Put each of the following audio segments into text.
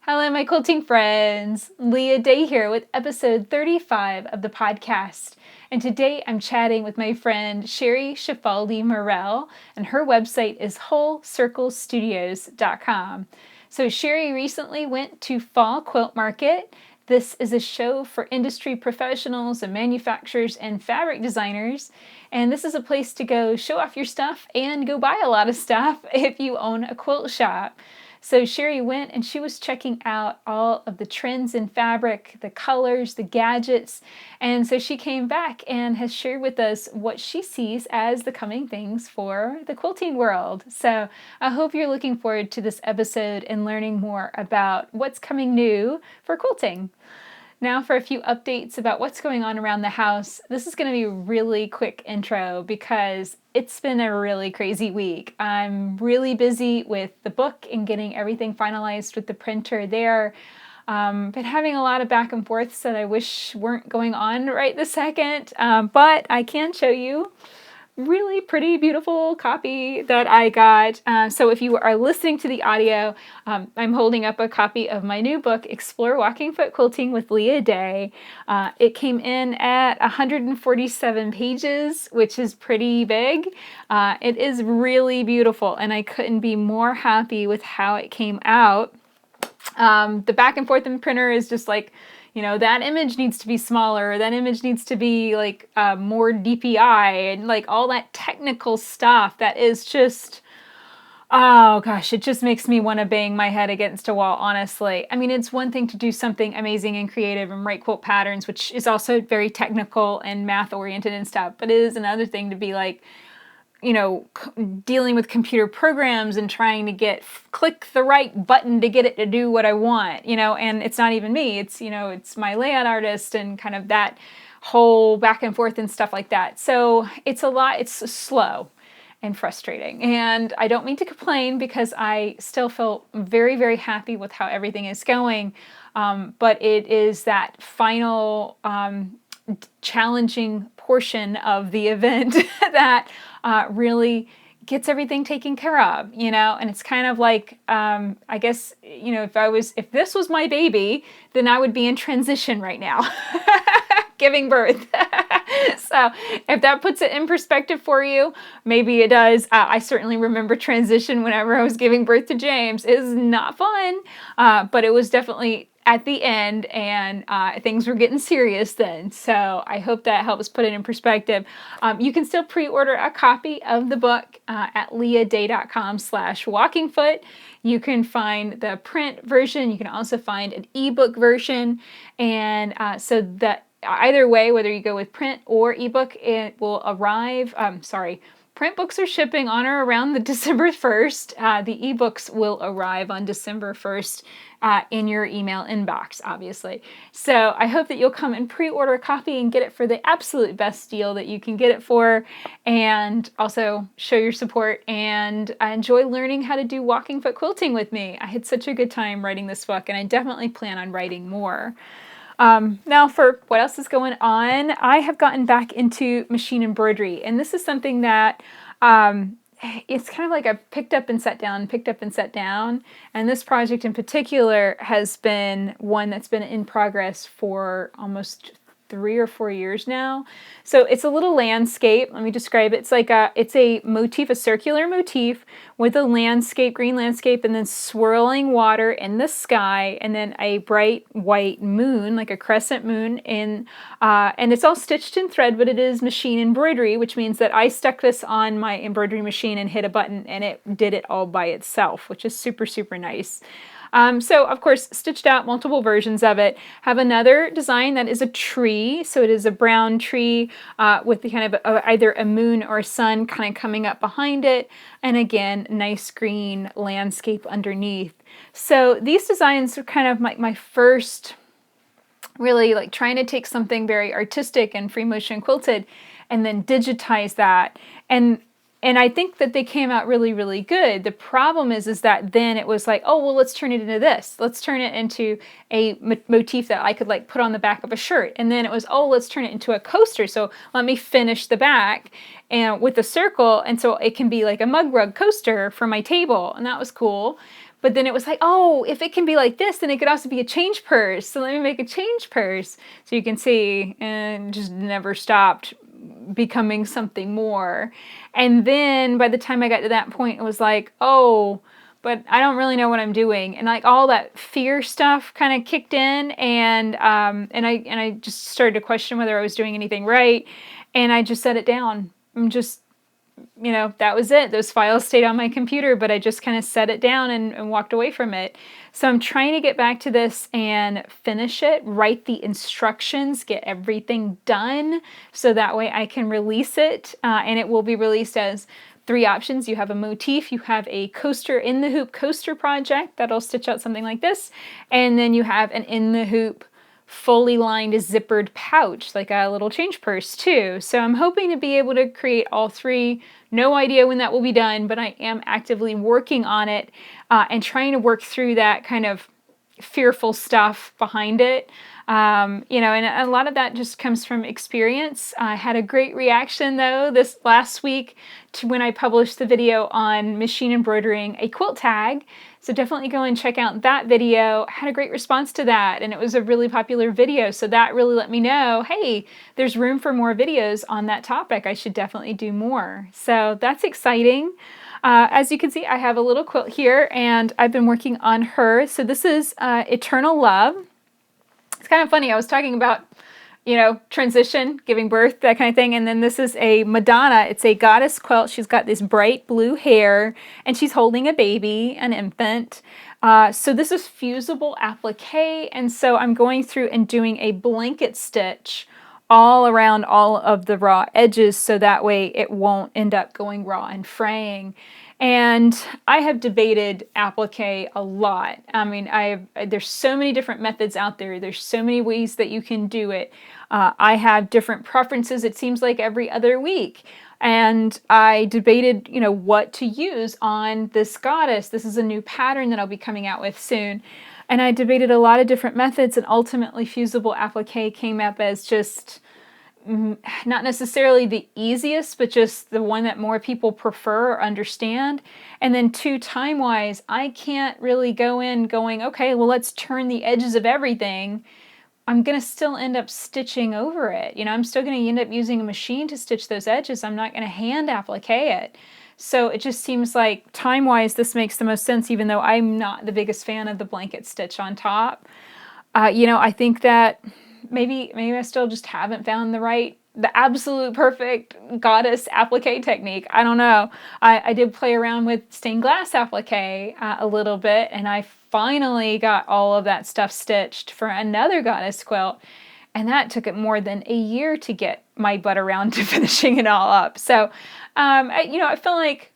Hello, my quilting friends. Leah Day here with episode 35 of the podcast. And today I'm chatting with my friend Sheri Cilfaldi Morrill, and her website is wholecirclestudios.com. So Sheri recently went to Fall Quilt Market. This is a show for industry professionals and manufacturers and fabric designers. And this is a place to go show off your stuff and go buy a lot of stuff if you own a quilt shop. So Sheri went and she was checking out all of the trends in fabric, the colors, the gadgets, and so she came back and has shared with us what she sees as the coming things for the quilting world. So I hope you're looking forward to this episode and learning more about what's coming new for quilting. Now for a few updates about what's going on around the house. This is going to be a really quick intro because it's been a really crazy week. I'm really busy with the book and getting everything finalized with the printer there. Been having a lot of back and forths that I wish weren't going on right this second, but I can show you really pretty, beautiful copy that I got. So if you are listening to the audio, I'm holding up a copy of my new book, Explore Walking Foot Quilting with Leah Day. It came in at 147 pages, which is pretty big. It is really beautiful, and I couldn't be more happy with how it came out. The back and forth in printer is just like, that image needs to be smaller, that image needs to be like more DPI, and like all that technical stuff that is just, oh gosh, it just makes me want to bang my head against a wall, honestly. I mean, it's one thing to do something amazing and creative and write quilt patterns, which is also very technical and math oriented and stuff, but it is another thing to be like, dealing with computer programs and trying to click the right button to get it to do what I want, and it's not even me, it's my layout artist and kind of that whole back and forth and stuff like that. So it's a lot, it's slow and frustrating. And I don't mean to complain because I still feel very, very happy with how everything is going. But it is that final challenging portion of the event that really gets everything taken care of, and it's kind of like, I guess, if this was my baby, then I would be in transition right now, giving birth. So if that puts it in perspective for you, maybe it does. I certainly remember transition whenever I was giving birth to James. It was not fun, but it was definitely at the end, and things were getting serious then. So I hope that helps put it in perspective. You can still pre-order a copy of the book at leahday.com/walkingfoot. You can find the print version. You can also find an ebook version. And so that either way, whether you go with print or ebook, it will arrive. Print books are shipping on or around the December 1st. The ebooks will arrive on December 1st in your email inbox, obviously. So I hope that you'll come and pre-order a copy and get it for the absolute best deal that you can get it for, and also show your support and enjoy learning how to do walking foot quilting with me. I had such a good time writing this book, and I definitely plan on writing more. Now for what else is going on, I have gotten back into machine embroidery, and this is something that it's kind of like I picked up and set down, and this project in particular has been one that's been in progress for almost 3 or 4 years now. So it's a little landscape. Let me describe it. It's a motif, a circular motif with a landscape, green landscape, and then swirling water in the sky, and then a bright white moon, like a crescent moon, and it's all stitched in thread, but it is machine embroidery, which means that I stuck this on my embroidery machine and hit a button, and it did it all by itself, which is super, super nice. So of course, stitched out multiple versions of it. Have another design that is a tree. So it is a brown tree with the kind of either a moon or a sun kind of coming up behind it. And again, nice green landscape underneath. So these designs are kind of my first really like trying to take something very artistic and free motion quilted and then digitize that. And I think that they came out really, really good. The problem is that then it was like, oh, well, let's turn it into this. Let's turn it into a motif that I could like put on the back of a shirt. And then it was, oh, let's turn it into a coaster. So let me finish the back and with a circle. And so it can be like a mug rug coaster for my table. And that was cool. But then it was like, oh, if it can be like this, then it could also be a change purse. So let me make a change purse. So you can see, and just never stopped becoming something more. And then by the time I got to that point, it was like, oh, but I don't really know what I'm doing. And like all that fear stuff kind of kicked in, and I just started to question whether I was doing anything right. And I just set it down. I'm just, that was it. Those files stayed on my computer, but I just kind of set it down and walked away from it. So I'm trying to get back to this and finish it, write the instructions, get everything done, so that way I can release it, and it will be released as 3 options. You have a motif, you have a coaster, in the hoop coaster project that'll stitch out something like this, and then you have an in the hoop fully lined zippered pouch, like a little change purse too. So I'm hoping to be able to create all 3. No idea when that will be done, but I am actively working on it, and trying to work through that kind of fearful stuff behind it. And a lot of that just comes from experience. I had a great reaction though this last week to when I published the video on machine embroidering a quilt tag. So definitely go and check out that video. I had a great response to that, and it was a really popular video. So that really let me know, hey, there's room for more videos on that topic. I should definitely do more. So that's exciting. As you can see, I have a little quilt here, and I've been working on her. So this is Eternal Love. It's kind of funny. I was talking about, transition, giving birth, that kind of thing. And then this is a Madonna. It's a goddess quilt. She's got this bright blue hair, and she's holding a baby, an infant. So this is fusible applique. And so I'm going through and doing a blanket stitch all around all of the raw edges, so that way it won't end up going raw and fraying. And I have debated applique a lot. I mean, there's so many different methods out there. There's so many ways that you can do it. I have different preferences, it seems like every other week. And I debated, what to use on this goddess. This is a new pattern that I'll be coming out with soon. And I debated a lot of different methods, and ultimately fusible applique came up as just not necessarily the easiest, but just the one that more people prefer or understand. And then 2, time-wise, I can't really go in going, okay, well, let's turn the edges of everything. I'm going to still end up stitching over it. I'm still going to end up using a machine to stitch those edges. I'm not going to hand applique it. So it just seems like time-wise, this makes the most sense, even though I'm not the biggest fan of the blanket stitch on top. I think that maybe I still just haven't found the absolute perfect goddess applique technique. I don't know. I did play around with stained glass applique a little bit, and I finally got all of that stuff stitched for another goddess quilt. And that took it more than a year to get my butt around to finishing it all up. So, I feel like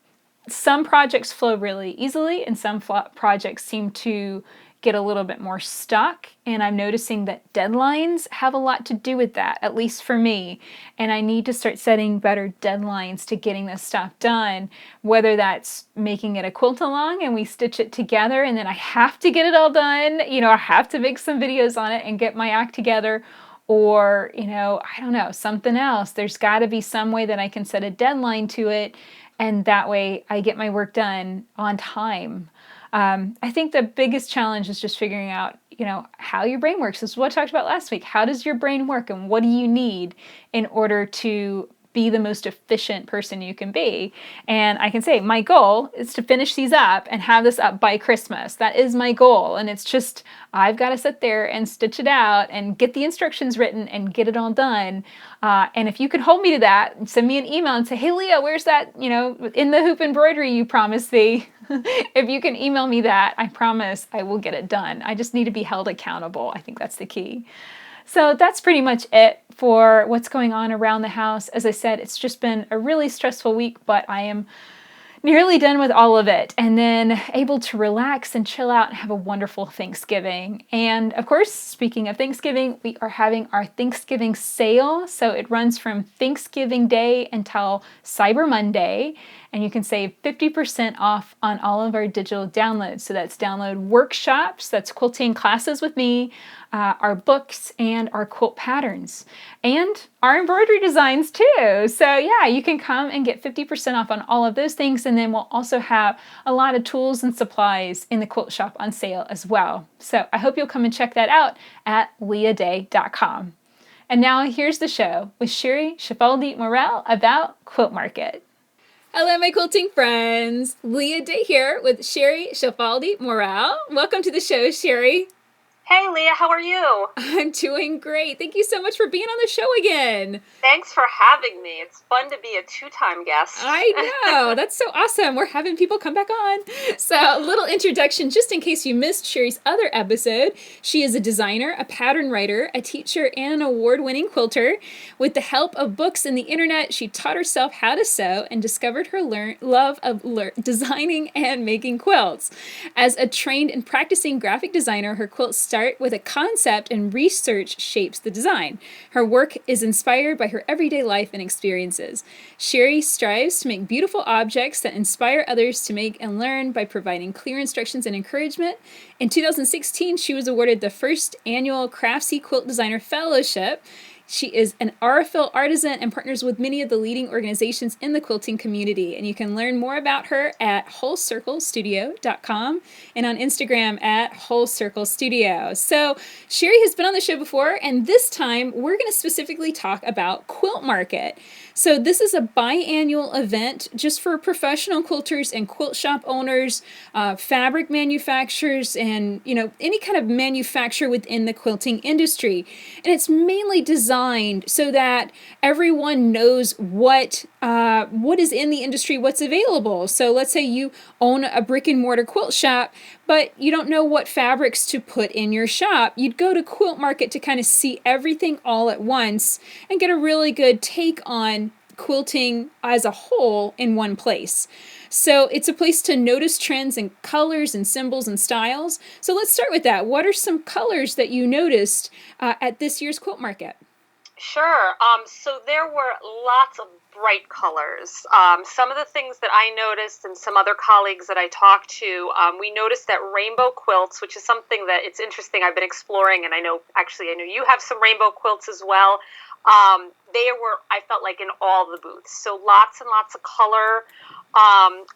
some projects flow really easily, and some projects seem to get a little bit more stuck. And I'm noticing that deadlines have a lot to do with that, at least for me. And I need to start setting better deadlines to getting this stuff done, whether that's making it a quilt along and we stitch it together and then I have to get it all done. I have to make some videos on it and get my act together. Or, I don't know, something else. There's got to be some way that I can set a deadline to it, and that way I get my work done on time. I think the biggest challenge is just figuring out, how your brain works. This is what I talked about last week. How does your brain work, and what do you need in order to be the most efficient person you can be? And I can say my goal is to finish these up and have this up by Christmas. That is my goal. And it's just, I've got to sit there and stitch it out and get the instructions written and get it all done. And if you could hold me to that, send me an email and say, hey, Leah, where's that, in the hoop embroidery you promised thee? If you can email me that, I promise I will get it done. I just need to be held accountable. I think that's the key. So that's pretty much it for what's going on around the house. As I said, it's just been a really stressful week, but I am nearly done with all of it, and then able to relax and chill out and have a wonderful Thanksgiving. And of course, speaking of Thanksgiving, we are having our Thanksgiving sale. So it runs from Thanksgiving Day until Cyber Monday. and you can save 50% off on all of our digital downloads. So that's download workshops, that's quilting classes with me, our books, and our quilt patterns, and our embroidery designs too. So yeah, you can come and get 50% off on all of those things, and then we'll also have a lot of tools and supplies in the quilt shop on sale as well. So I hope you'll come and check that out at leahday.com. And now here's the show with Sheri Cilfaldi Morrill about Quilt Market. Hello, my quilting friends. Leah Day here with Sheri Cilfaldi Morrill. Welcome to the show, Sheri. Hey, Leah, how are you? I'm doing great. Thank you so much for being on the show again. Thanks for having me. It's fun to be a two-time guest. I know. That's so awesome. We're having people come back on. So a little introduction, just in case you missed Sheri's other episode. She is a designer, a pattern writer, a teacher, and an award-winning quilter. With the help of books and the internet, she taught herself how to sew and discovered her love of designing and making quilts. As a trained and practicing graphic designer, her quilts start with a concept and research shapes the design. Her work is inspired by her everyday life and experiences. Sheri strives to make beautiful objects that inspire others to make and learn by providing clear instructions and encouragement. In 2016, she was awarded the first annual Craftsy Quilt Designer Fellowship. She is an RFL artisan and partners with many of the leading organizations in the quilting community. And you can learn more about her at wholecirclestudio.com and on Instagram at wholecirclestudio. So Sheri has been on the show before, and this time we're going to specifically talk about Quilt Market. So this is a biannual event just for professional quilters and quilt shop owners, fabric manufacturers, and any kind of manufacturer within the quilting industry. And it's mainly designed so that everyone knows what is in the industry, what's available. So let's say you own a brick and mortar quilt shop, but you don't know what fabrics to put in your shop. You'd go to Quilt Market to kind of see everything all at once and get a really good take on quilting as a whole in one place. So it's a place to notice trends and colors and symbols and styles. So let's start with that. What are some colors that you noticed at this year's Quilt Market? Sure. So there were lots of bright colors. Some of the things that I noticed and some other colleagues that I talked to, we noticed that rainbow quilts, which is something that it's interesting I've been exploring, and I know you have some rainbow quilts as well. They were, I felt like, in all the booths. So lots and lots of color,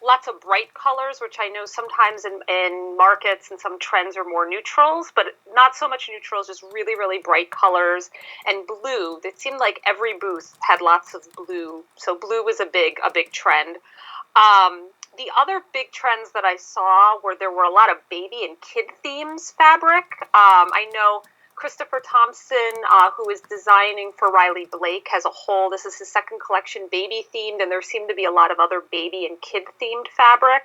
lots of bright colors, which I know sometimes in markets and some trends are more neutrals, but not so much neutrals, just really, really bright colors. And blue, it seemed like every booth had lots of blue. So blue was a big trend. The other big trends that I saw were there were a lot of baby and kid themes fabric. I know Christopher Thompson, who is designing for Riley Blake, has a whole, this is his second collection, baby themed, and there seemed to be a lot of other baby and kid themed fabric,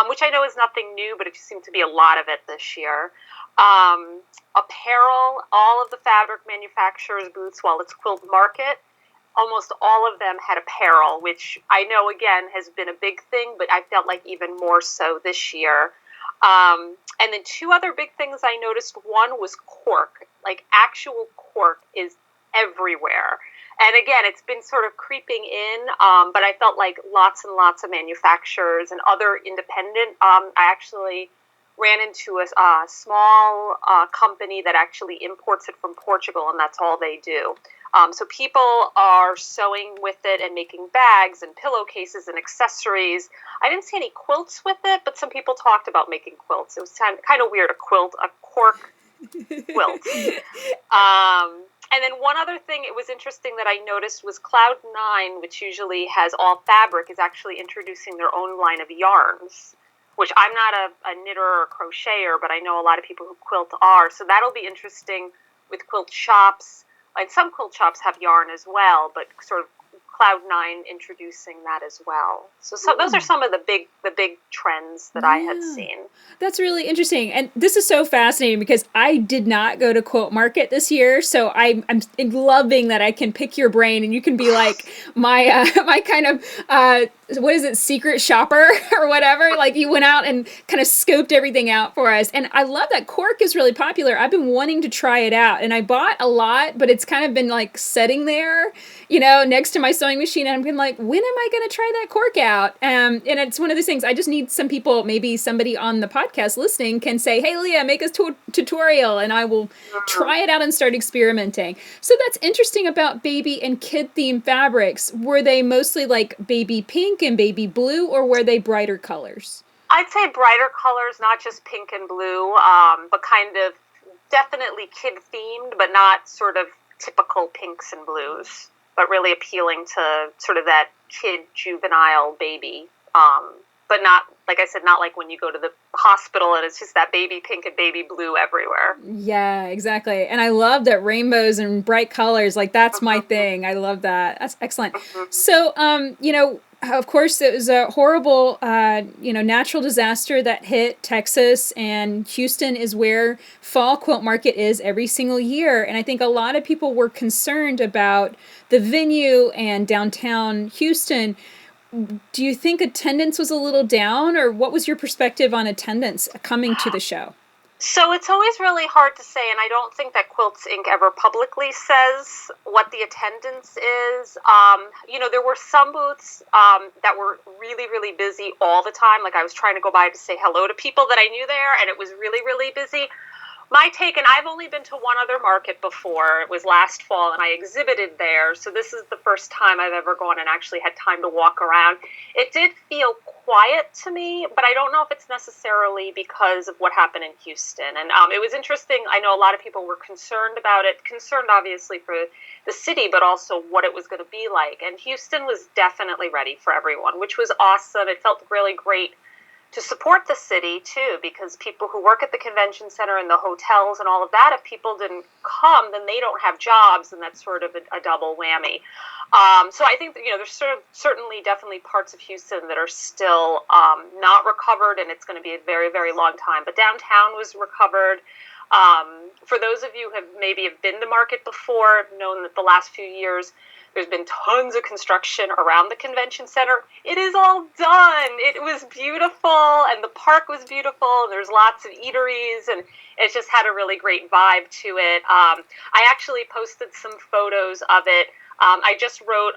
which I know is nothing new, but it just seemed to be a lot of it this year. Apparel, all of the fabric manufacturers' booths, while it's Quilt Market, almost all of them had apparel, which I know, again, has been a big thing, but I felt like even more so this year. And then two other big things I noticed. One was cork. Like, actual cork is everywhere. And again, it's been sort of creeping in, but I felt like lots and lots of manufacturers and other independent. I actually ran into a small company that actually imports it from Portugal, and that's all they do. So people are sewing with it and making bags and pillowcases and accessories. I didn't see any quilts with it, but some people talked about making quilts. It was kind of weird, a cork quilt. And then one other thing, it was interesting that I noticed was Cloud9, which usually has all fabric, is actually introducing their own line of yarns, which I'm not a knitter or a crocheter, but I know a lot of people who quilt are. So that'll be interesting with quilt shops. And some quilt shops have yarn as well, but sort of Cloud9 introducing that as well. So those are some of the big trends that I had seen. That's really interesting. And this is so fascinating because I did not go to Quilt Market this year. So I'm loving that I can pick your brain and you can be like my kind of what is it, secret shopper or whatever. Like you went out and kind of scoped everything out for us. And I love that cork is really popular. I've been wanting to try it out, and I bought a lot, but it's kind of been like sitting there, next to my sewing machine. And I've been like, when am I going to try that cork out? And it's one of those things. I just need some people, maybe somebody on the podcast listening can say, hey, Leah, make a tutorial, and I will try it out and start experimenting. So that's interesting about baby and kid themed fabrics. Were they mostly like baby pink and baby blue, or were they brighter colors? I'd say brighter colors, not just pink and blue, but kind of definitely kid themed, but not sort of typical pinks and blues, but really appealing to sort of that kid, juvenile baby. But not, like I said, not like when you go to the hospital and it's just that baby pink and baby blue everywhere. Yeah, exactly. And I love that rainbows and bright colors. Like that's my thing. I love that. That's excellent. So, of course, it was a horrible, natural disaster that hit Texas, and Houston is where Fall Quilt Market is every single year. And I think a lot of people were concerned about the venue and downtown Houston. Do you think attendance was a little down, or what was your perspective on attendance coming to the show? So it's always really hard to say, and I don't think that Quilts Inc. ever publicly says what the attendance is. There were some booths that were really, really busy all the time. Like I was trying to go by to say hello to people that I knew there, and it was really, really busy. My take, and I've only been to one other market before, it was last fall, and I exhibited there, so this is the first time I've ever gone and actually had time to walk around. It did feel quiet to me, but I don't know if it's necessarily because of what happened in Houston. And it was interesting. I know a lot of people were concerned about it, concerned obviously for the city, but also what it was going to be like. And Houston was definitely ready for everyone, which was awesome. It felt really great to support the city too, because people who work at the convention center and the hotels and all of that, if people didn't come, then they don't have jobs, and that's sort of a double whammy. So I think that, there's certainly definitely parts of Houston that are still not recovered, and it's going to be a very, very long time. But downtown was recovered. For those of you who have been to market before, have known that the last few years there's been tons of construction around the convention center. It is all done. It was beautiful, and the park was beautiful, and there's lots of eateries, and it just had a really great vibe to it. I actually posted some photos of it. I just wrote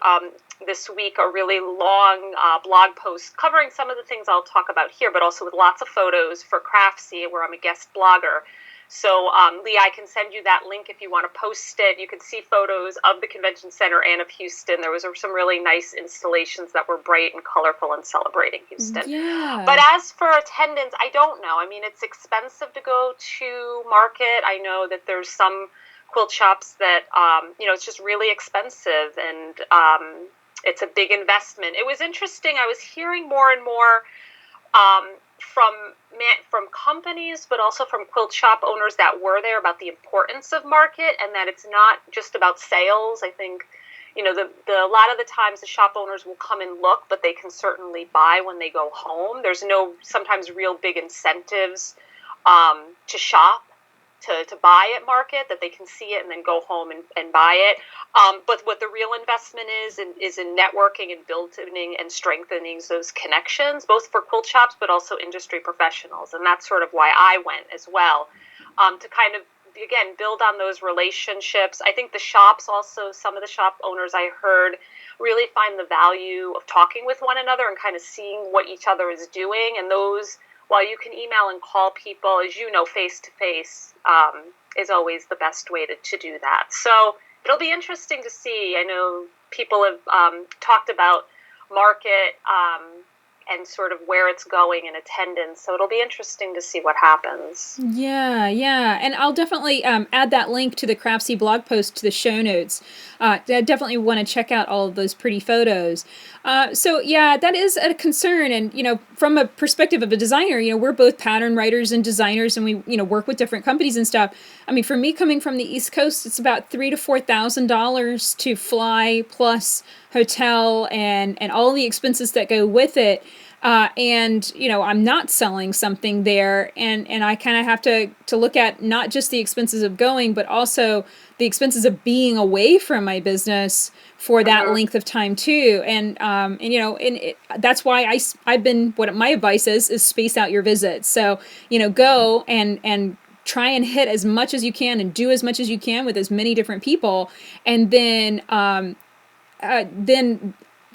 this week a really long blog post covering some of the things I'll talk about here, but also with lots of photos for Craftsy, where I'm a guest blogger. So, Leah, I can send you that link if you want to post it. You can see photos of the convention center and of Houston. There was some really nice installations that were bright and colorful and celebrating Houston. Yeah. But as for attendance, I don't know. I mean, it's expensive to go to market. I know that there's some quilt shops that, it's just really expensive, and it's a big investment. It was interesting. I was hearing more and more from companies, but also from quilt shop owners that were there, about the importance of market, and that it's not just about sales. I think, a lot of the times the shop owners will come and look, but they can certainly buy when they go home. There's no sometimes real big incentives to shop, to buy at market, that they can see it and then go home and buy it. But what the real investment is in networking and building and strengthening those connections, both for quilt shops but also industry professionals. And that's sort of why I went as well, to kind of, again, build on those relationships. I think the shops also, some of the shop owners I heard really find the value of talking with one another and kind of seeing what each other is doing. And those, while you can email and call people, as you know, face-to-face is always the best way to do that. So it'll be interesting to see. I know people have talked about market and sort of where it's going in attendance. So it'll be interesting to see what happens. Yeah. And I'll definitely add that link to the Craftsy blog post to the show notes. I definitely want to check out all of those pretty photos. So yeah, that is a concern. And, from a perspective of a designer, we're both pattern writers and designers, and we, work with different companies and stuff. I mean, for me, coming from the East Coast, it's about $3,000 to $4,000 to fly, plus hotel and all the expenses that go with it. and I'm not selling something there, and I kind of have to look at not just the expenses of going, but also the expenses of being away from my business for that Mm-hmm. length of time too. And that's why I've been, what my advice is space out your visits. So go and try and hit as much as you can and do as much as you can with as many different people, and then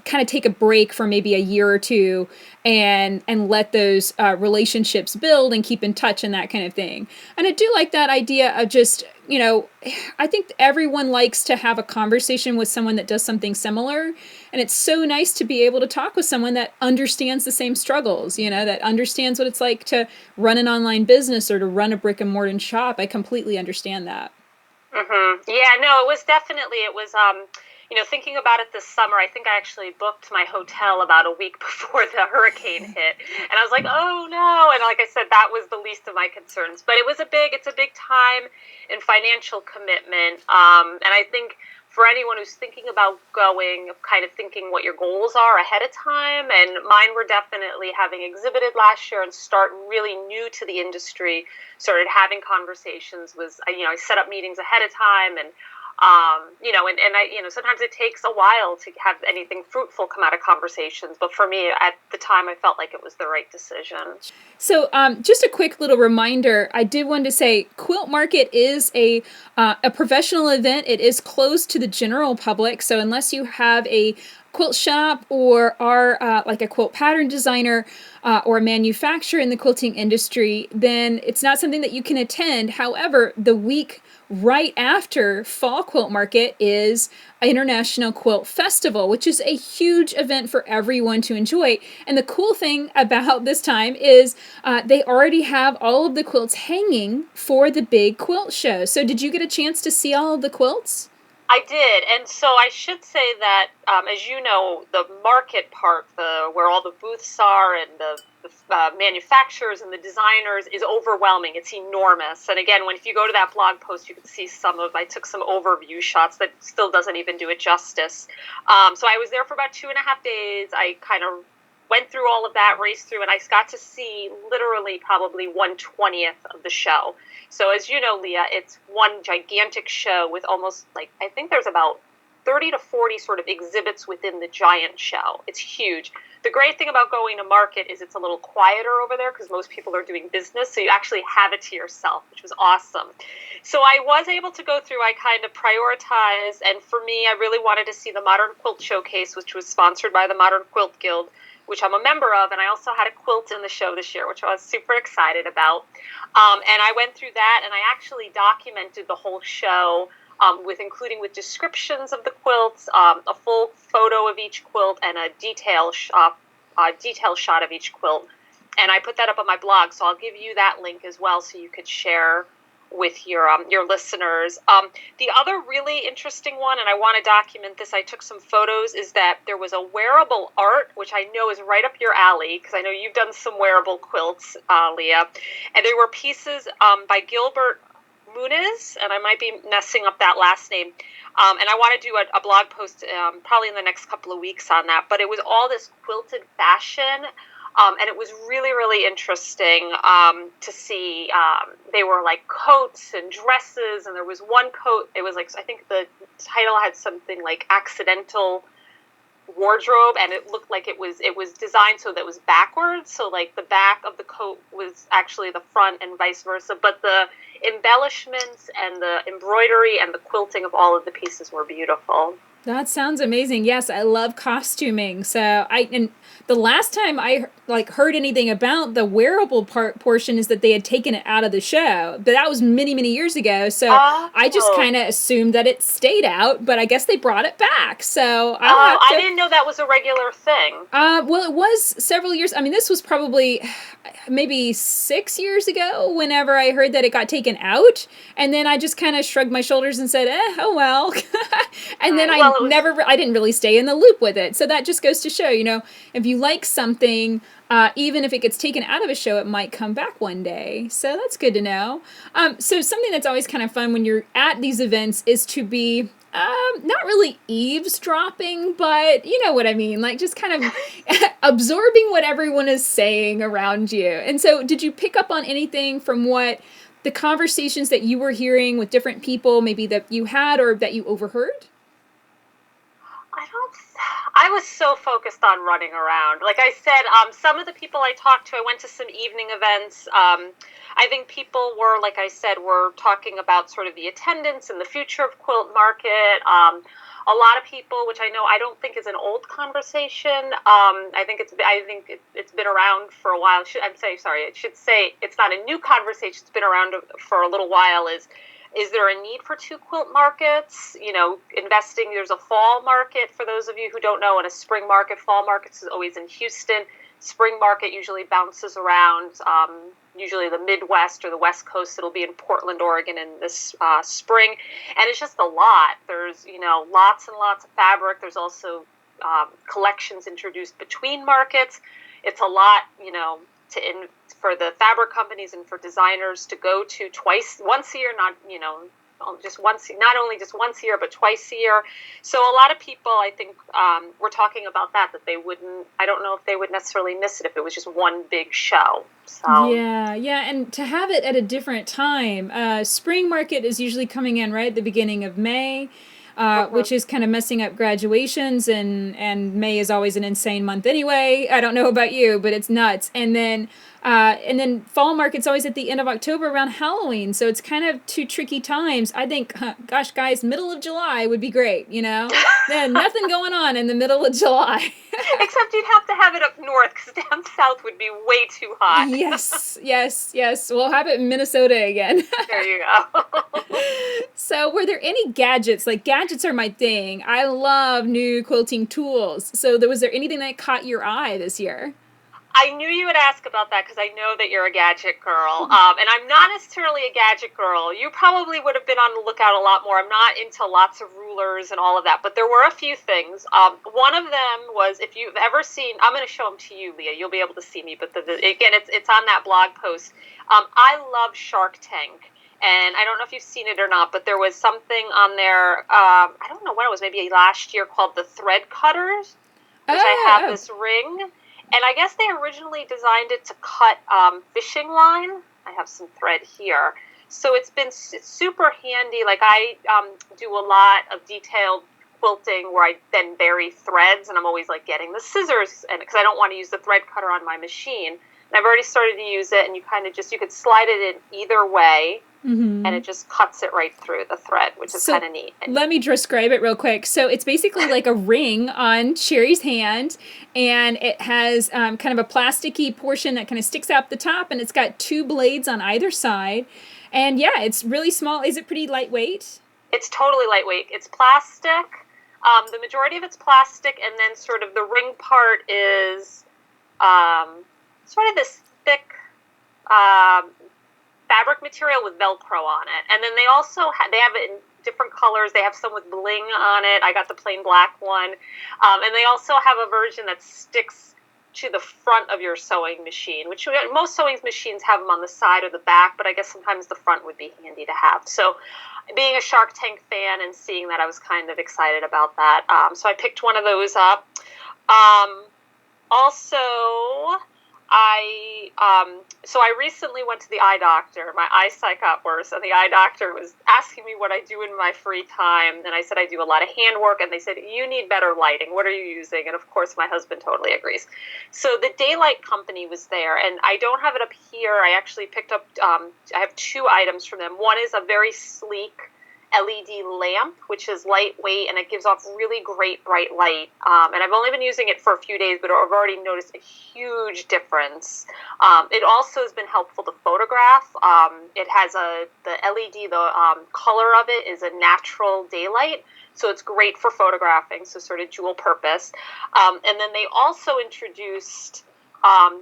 kind of take a break for maybe a year or two, and let those relationships build and keep in touch and that kind of thing. And I do like that idea of just, I think everyone likes to have a conversation with someone that does something similar, and it's so nice to be able to talk with someone that understands the same struggles, that understands what it's like to run an online business or to run a brick and mortar shop. I completely understand that. Yeah, no, it was thinking about it this summer, I think I actually booked my hotel about a week before the hurricane hit. And I was like, "Oh no." And like I said, that was the least of my concerns. But it's a big time and financial commitment. And I think for anyone who's thinking about going, kind of thinking what your goals are ahead of time. And mine were definitely having exhibited last year and start really new to the industry, started having conversations, I set up meetings ahead of time, and sometimes it takes a while to have anything fruitful come out of conversations. But for me, at the time, I felt like it was the right decision. So, just a quick little reminder. I did want to say, Quilt Market is a professional event. It is closed to the general public. So, unless you have a quilt shop or are like a quilt pattern designer or a manufacturer in the quilting industry, then it's not something that you can attend. However, the week right after Fall Quilt Market is International Quilt Festival, which is a huge event for everyone to enjoy. And the cool thing about this time is they already have all of the quilts hanging for the big quilt show. So, did you get a chance to see all of the quilts? I did, and so I should say that, as you know, the market part, where all the booths are, and the manufacturers and the designers, is overwhelming. It's enormous, and again, if you go to that blog post, you can see I took some overview shots that still doesn't even do it justice. So I was there for about 2.5 days. I kind of went through all of that, raced through, and I got to see literally probably 1/20th of the show. So as you know, Leah, it's one gigantic show with almost, like, I think there's about 30 to 40 sort of exhibits within the giant show. It's huge. The great thing about going to market is it's a little quieter over there because most people are doing business, so you actually have it to yourself, which was awesome. So I was able to go through, I kind of prioritized, and for me, I really wanted to see the Modern Quilt Showcase, which was sponsored by the Modern Quilt Guild, which I'm a member of, and I also had a quilt in the show this year, which I was super excited about. And I went through that, and I actually documented the whole show, including with descriptions of the quilts, a full photo of each quilt, and a detail shot of each quilt. And I put that up on my blog, so I'll give you that link as well, so you could share with your listeners. The other really interesting one, and I want to document this, I took some photos, is that there was a wearable art, which I know is right up your alley, because I know you've done some wearable quilts, Leah. And there were pieces by Gilbert Muniz, and I might be messing up that last name. And I want to do a blog post probably in the next couple of weeks on that. But it was all this quilted fashion. And it was really, really interesting to see. They were like coats and dresses, and there was one coat. It was like, I think the title had something like "Accidental Wardrobe," and it looked like it was designed so that it was backwards. So like the back of the coat was actually the front, and vice versa. But the embellishments and the embroidery and the quilting of all of the pieces were beautiful. That sounds amazing. Yes, I love costuming. And the last time I heard anything about the wearable portion is that they had taken it out of the show, but that was many, many years ago. So I just Oh. kind of assumed that it stayed out, but I guess they brought it back. So I'll Oh, have I to. didn't know that was a regular thing. Well, it was several years. I mean, this was probably maybe 6 years ago whenever I heard that it got taken out. And then I just kind of shrugged my shoulders and said, oh well. And then Well, it was. I didn't really stay in the loop with it. So that just goes to show, if you like something, even if it gets taken out of a show, it might come back one day. So that's good to know. So something that's always kind of fun when you're at these events is to be Not really eavesdropping, but you know what I mean. Like just kind of absorbing what everyone is saying around you. And so, did you pick up on anything from what the conversations that you were hearing with different people, maybe that you had or that you overheard? I don't. I was so focused on running around. Like I said, some of the people I talked to, I went to some evening events. I think people were, like I said, were talking about sort of the attendance and the future of Quilt Market. A lot of people, which I know I don't think is an old conversation. I think it's been around for a while. I'm saying sorry. I should say it's not a new conversation. It's been around for a little while. Is there a need for two quilt markets? You know, investing, there's a fall market for those of you who don't know, and a spring market. Fall markets is always in Houston. Spring market usually bounces around, usually the Midwest or the West Coast. It'll be in Portland, Oregon in this spring. And it's just a lot. There's, lots and lots of fabric. There's also collections introduced between markets. It's a lot, for the fabric companies and for designers to go to once a year, not only just once a year, but twice a year. So a lot of people, I think, were talking about that I don't know if they would necessarily miss it if it was just one big show. So Yeah, and to have it at a different time. Spring market is usually coming in right at the beginning of May. Which is kind of messing up graduations, and May is always an insane month anyway. I don't know about you, but it's nuts. And then fall market's always at the end of October around Halloween, so it's kind of two tricky times. I think, gosh, guys, middle of July would be great. Then nothing going on in the middle of July. Except you'd have to have it up north because down south would be way too hot. Yes. We'll have it in Minnesota again. There you go. So were there any gadgets? Like gadgets are my thing. I love new quilting tools. So was there anything that caught your eye this year? I knew you would ask about that because I know that you're a gadget girl. And I'm not necessarily a gadget girl. You probably would have been on the lookout a lot more. I'm not into lots of rulers and all of that, but there were a few things. One of them was, if you've ever seen, I'm going to show them to you, Leah. You'll be able to see me. But again, it's on that blog post. I love Shark Tank. And I don't know if you've seen it or not, but there was something on there, I don't know when it was, maybe last year, called the Thread Cutters, which I have this ring. And I guess they originally designed it to cut fishing line. I have some thread here. So it's super handy. Like I do a lot of detailed quilting where I then bury threads, and I'm always like getting the scissors, and because I don't want to use the thread cutter on my machine. And I've already started to use it, and you could slide it in either way. Mm-hmm. And it just cuts it right through the thread, which is kind of neat. Let me describe it real quick. So it's basically like a ring on Sheri's hand, and it has kind of a plasticky portion that kind of sticks out the top, and it's got two blades on either side. And yeah, it's really small. Is it pretty lightweight? It's totally lightweight. It's plastic. The majority of it's plastic, and then sort of the ring part is sort of this thick fabric material with Velcro on it. And then they also they have it in different colors. They have some with bling on it. I got the plain black one. And they also have a version that sticks to the front of your sewing machine, which most sewing machines have them on the side or the back, but I guess sometimes the front would be handy to have. So being a Shark Tank fan and seeing that, I was kind of excited about that. So I picked one of those up. Also, I recently went to the eye doctor. My eyesight got worse, and the eye doctor was asking me what I do in my free time. And I said I do a lot of handwork, and they said, you need better lighting. What are you using? And of course, my husband totally agrees. So the Daylight Company was there, and I don't have it up here. I actually picked up, I have two items from them. One is a very sleek LED lamp, which is lightweight, and it gives off really great bright light. And I've only been using it for a few days, but I've already noticed a huge difference. It also has been helpful to photograph. It has the LED, the color of it is a natural daylight, so it's great for photographing, so sort of dual purpose. And then they also introduced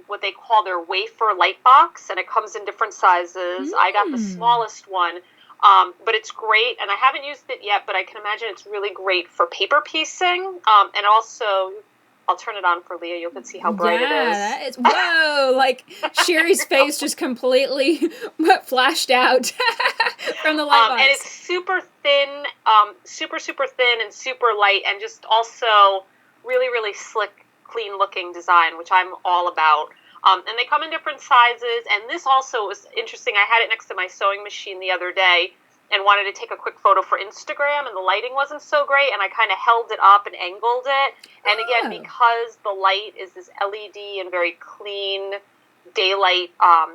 what they call their wafer light box, and it comes in different sizes. I got the smallest one. But it's great, and I haven't used it yet, but I can imagine it's really great for paper piecing, and also, I'll turn it on for Leah, you can see how bright it is. That is, whoa, like Sheri's face just completely flashed out from the light box. And it's super thin super, super thin and super light, and just also really, really slick, clean looking design, which I'm all about. And they come in different sizes. And this also was interesting. I had it next to my sewing machine the other day and wanted to take a quick photo for Instagram, and the lighting wasn't so great, and I kind of held it up and angled it. And again, because the light is this LED and very clean daylight,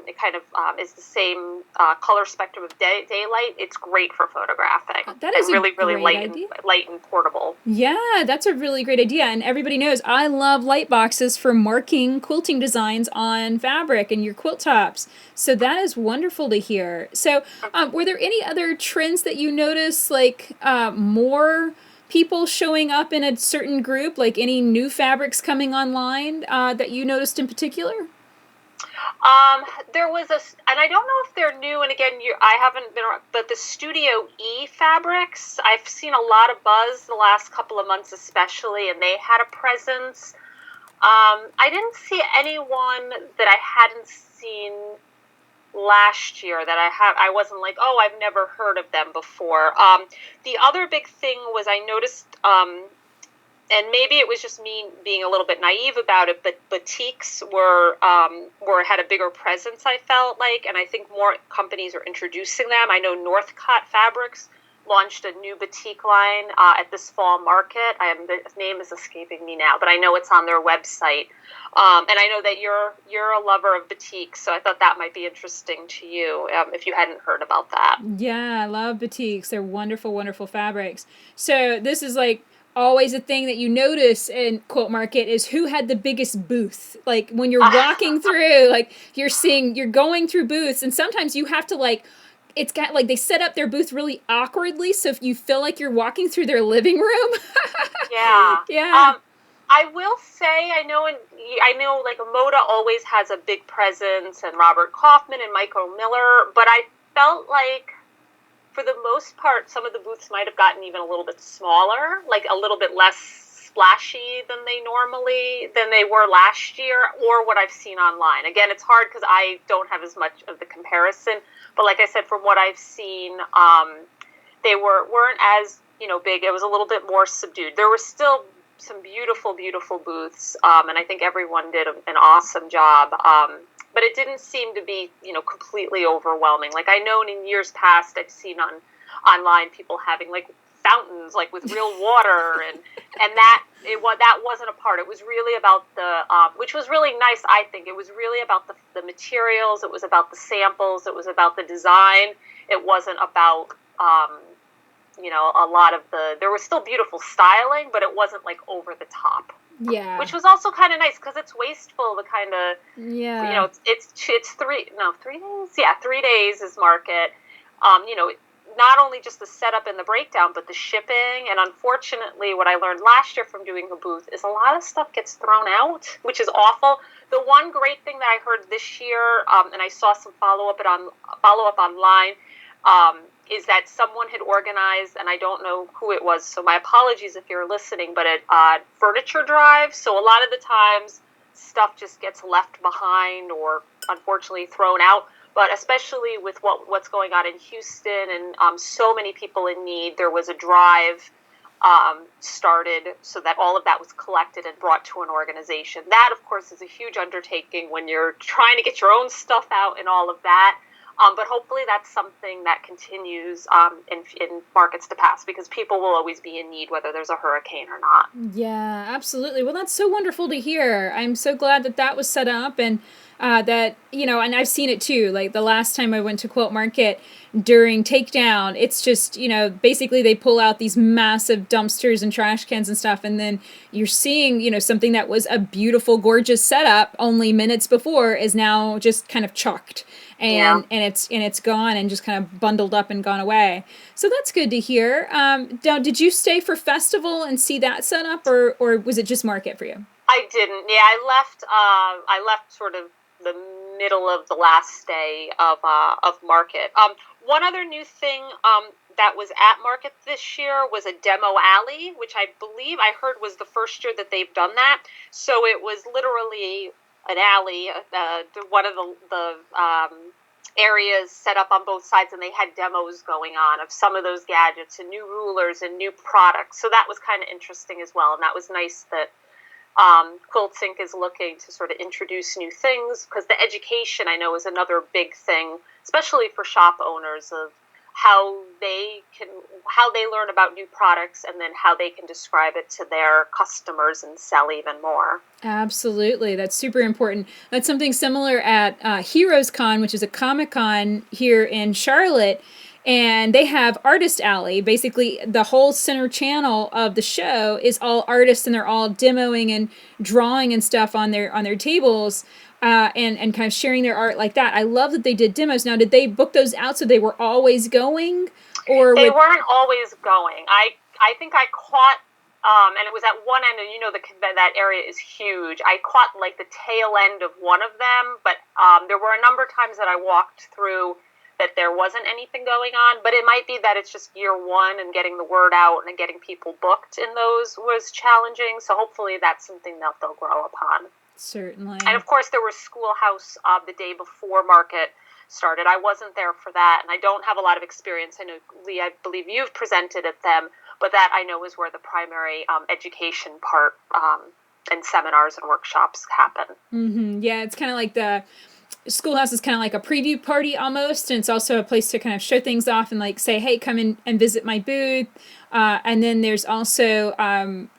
it kind of is the same color spectrum of daylight. It's great for photographing. That is really, really idea. Light and portable. Yeah, that's a really great idea. And everybody knows I love light boxes for marking quilting designs on fabric and your quilt tops. So that is wonderful to hear. So were there any other trends that you noticed, like more people showing up in a certain group, like any new fabrics coming online that you noticed in particular? There was and I don't know if they're new, and again, I haven't been around, but the Studio E fabrics, I've seen a lot of buzz the last couple of months especially, and they had a presence. I didn't see anyone that I hadn't seen last year that I wasn't like, oh, I've never heard of them before. The other big thing was I noticed, and maybe it was just me being a little bit naive about it, but boutiques had a bigger presence, I felt like, and I think more companies are introducing them. I know Northcott Fabrics launched a new boutique line at this fall market. The name is escaping me now, but I know it's on their website. And I know that you're a lover of boutiques, so I thought that might be interesting to you if you hadn't heard about that. Yeah, I love boutiques. They're wonderful, wonderful fabrics. So this is like always a thing that you notice in Quilt Market is who had the biggest booth. Like when you're walking through, like you're going through booths, and sometimes you have to like, it's got like they set up their booth really awkwardly, so if you feel like you're walking through their living room. Yeah. Yeah. I will say, I know like Moda always has a big presence, and Robert Kaufman and Michael Miller, but I felt like for the most part, some of the booths might have gotten even a little bit smaller, like a little bit less splashy than they were last year, or what I've seen online. Again, it's hard because I don't have as much of the comparison, but like I said, from what I've seen, they weren't as big. It was a little bit more subdued. There were still some beautiful, beautiful booths, and I think everyone did an awesome job. But it didn't seem to be, completely overwhelming. Like I know in years past, I've seen online people having like fountains, like with real water, and that wasn't a part. It was really about which was really nice. I think it was really about the materials. It was about the samples. It was about the design. It wasn't about a lot of there was still beautiful styling, but it wasn't like over the top. Yeah. Which was also kind of nice because it's wasteful to kind of, yeah. It's 3 days? Yeah, 3 days is market. Not only just the setup and the breakdown, but the shipping. And unfortunately, what I learned last year from doing the booth is a lot of stuff gets thrown out, which is awful. The one great thing that I heard this year, and I saw some follow up online, is that someone had organized, and I don't know who it was, so my apologies if you're listening, but a furniture drive. So a lot of the times stuff just gets left behind or unfortunately thrown out. But especially with what's going on in Houston and so many people in need, there was a drive started so that all of that was collected and brought to an organization. That, of course, is a huge undertaking when you're trying to get your own stuff out and all of that. But hopefully that's something that continues in markets to pass, because people will always be in need whether there's a hurricane or not. Yeah, absolutely. Well, that's so wonderful to hear. I'm so glad that was set up, and that, and I've seen it too. Like the last time I went to Quilt Market during takedown, it's just, basically they pull out these massive dumpsters and trash cans and stuff, and then you're seeing, something that was a beautiful, gorgeous setup only minutes before is now just kind of chucked. And it's gone and just kind of bundled up and gone away. So that's good to hear. Now, did you stay for festival and see that set up, or was it just market for you? I didn't. Yeah, I left sort of the middle of the last day of market. One other new thing that was at market this year was a demo alley, which I believe I heard was the first year that they've done that. So it was literally an alley, one of the areas set up on both sides, and they had demos going on of some of those gadgets and new rulers and new products. So that was kind of interesting as well. And that was nice that Quilting is looking to sort of introduce new things, because the education, I know, is another big thing, especially for shop owners, of how they learn about new products, and then how they can describe it to their customers and sell even more. Absolutely. That's super important. That's something similar at Heroes Con, which is a Comic-Con here in Charlotte. And they have Artist Alley. Basically, the whole center channel of the show is all artists, and they're all demoing and drawing and stuff on their tables, and kind of sharing their art like that. I love that they did demos. Now, did they book those out so they were always going, or they weren't always going? I think I caught, and it was at one end, and that area is huge. I caught like the tail end of one of them, but there were a number of times that I walked through that there wasn't anything going on, but it might be that it's just year one, and getting the word out and getting people booked in those was challenging. So hopefully that's something that they'll grow upon. Certainly. And of course there was Schoolhouse the day before market started. I wasn't there for that, and I don't have a lot of experience. I know, Leah, I believe you've presented at them, but that I know is where the primary education part and seminars and workshops happen. Mm-hmm. Yeah, it's kind of like the Schoolhouse is kind of like a preview party almost, and it's also a place to kind of show things off and like say, hey, come in and visit my booth. And then there's also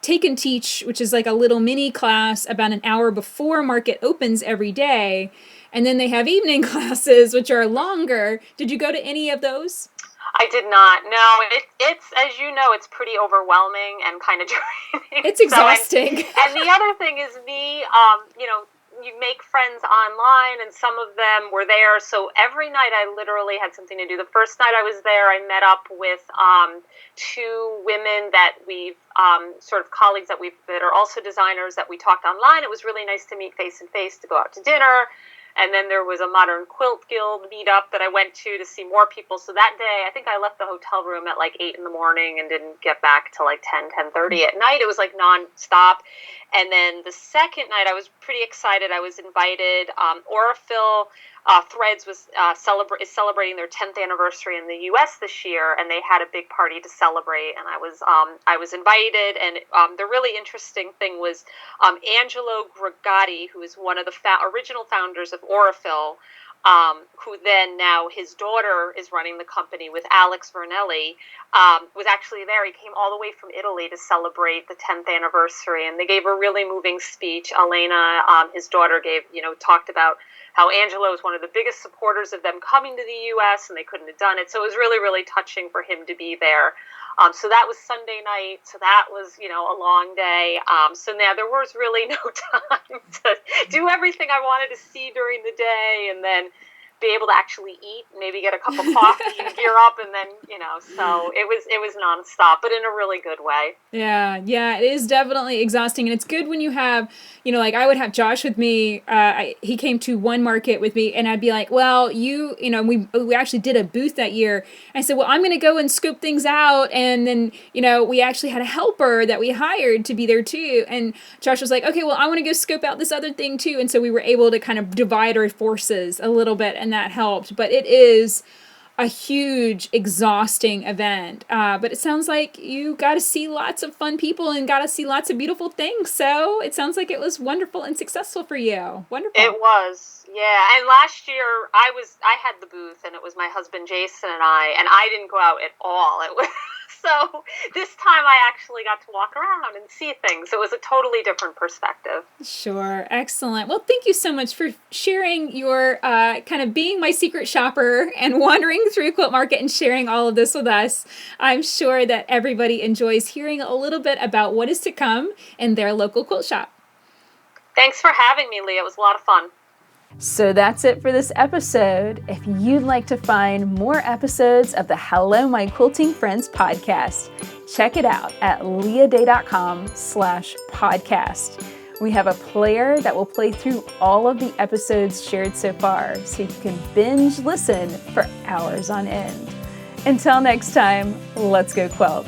Take and Teach, which is like a little mini class about an hour before market opens every day. And then they have evening classes, which are longer. Did you go to any of those? I did not. No, it's, as you know, it's pretty overwhelming and kind of draining. It's exhausting. And the other thing is you make friends online, and some of them were there. So every night I literally had something to do. The first night I was there, I met up with two women that we've sort of colleagues that are also designers that we talked online. It was really nice to meet face to face, to go out to dinner. And then there was a Modern Quilt Guild meetup that I went to see more people. So that day, I think I left the hotel room at like 8 in the morning and didn't get back till like 10:30 at night. It was like nonstop. And then the second night, I was pretty excited. I was invited. Aurifil Threads is celebrating their 10th anniversary in the U.S. this year, and they had a big party to celebrate. And I was invited. And the really interesting thing was Angelo Grigatti, who is one of the original founders of Aurifil, who then now his daughter is running the company with Alex Vernelli, was actually there. He came all the way from Italy to celebrate the 10th anniversary, and they gave a really moving speech. Elena, his daughter, talked about how Angelo is one of the biggest supporters of them coming to the U.S., and they couldn't have done it. So it was really, really touching for him to be there. So that was Sunday night. So that was, a long day. So now there was really no time to do everything I wanted to see during the day, and then be able to actually eat, maybe get a cup of coffee and gear up, and then, so it was nonstop, but in a really good way. Yeah, it is definitely exhausting. And it's good when you have, like I would have Josh with me. He came to one market with me, and I'd be like, well, we actually did a booth that year. I said, well, I'm going to go and scope things out. And then, we actually had a helper that we hired to be there too. And Josh was like, okay, well, I want to go scope out this other thing too. And so we were able to kind of divide our forces a little bit, and that helped. But it is a huge, exhausting event. But it sounds like you got to see lots of fun people and got to see lots of beautiful things. So it sounds like it was wonderful and successful for you. Wonderful. It was, yeah. And last year I had the booth, and it was my husband Jason and I didn't go out at all. It was so this time I actually got to walk around and see things. It was a totally different perspective. Sure. Excellent. Well, thank you so much for sharing your kind of being my secret shopper and wandering through Quilt Market and sharing all of this with us. I'm sure that everybody enjoys hearing a little bit about what is to come in their local quilt shop. Thanks for having me, Leah. It was a lot of fun. So that's it for this episode. If you'd like to find more episodes of the Hello My Quilting Friends podcast, check it out at leahday.com/podcast. We have a player that will play through all of the episodes shared so far, so you can binge listen for hours on end. Until next time, let's go quilt.